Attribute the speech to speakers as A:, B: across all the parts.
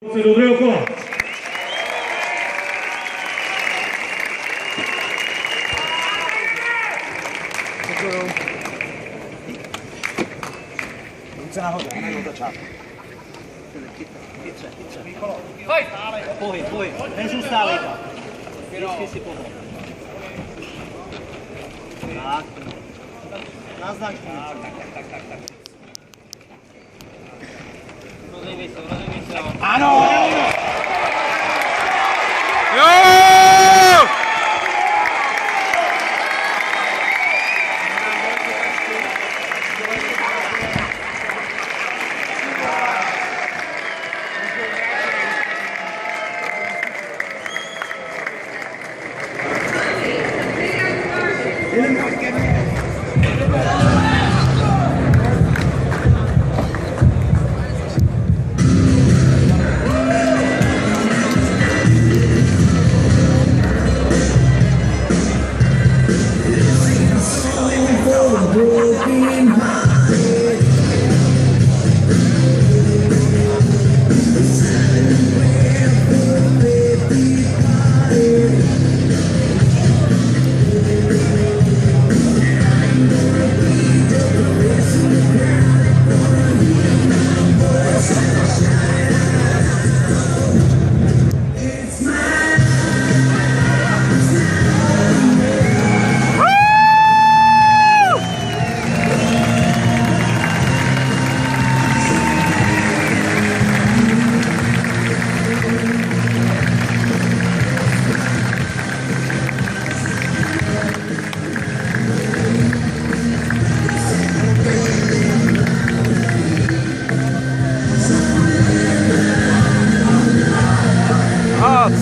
A: Do druhého kola.
B: Ruce nahoře, hned od začátku. Chytře. Pohyb. Nezůstávej tam. Vždycky si pomohl. Tak. Naznak. Tak. Rozejvej se. Ano!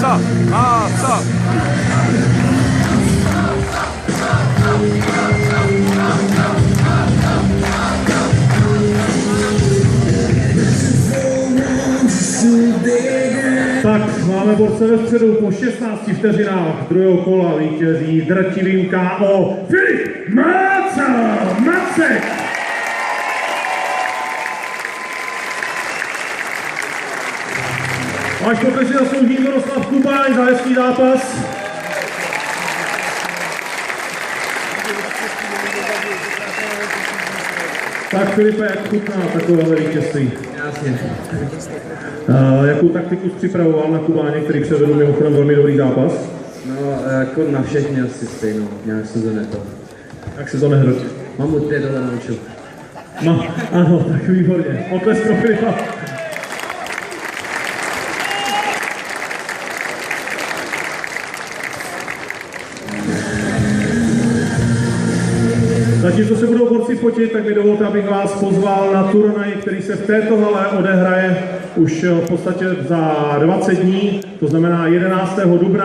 C: Co?
A: Tak, máme borce ve středu po 16 vteřinách druhého kola vítězí drtivým KO Filip Macek. Až poté si zaslouží Miroslav Kubáň za hezký zápas. Tak Filipe, jak chutná takovéhle vítězství?
C: Jasně.
A: Jakou taktiku jsi připravoval na Kubáně, který předvedl mimochodem velmi dobrý zápas?
C: No, jako na všechny asi stejnou, nějak se to neto.
A: Jak se to nehroď?
C: Mám mu 5 dolarů naučil.
A: Ano, tak výborně. Otles pro Filipa. Zatímco se budou borci fotit, tak mi dovolte, abych vás pozval na turnaj, který se v této hale odehraje už v podstatě za 20 dní, to znamená 11. dubna.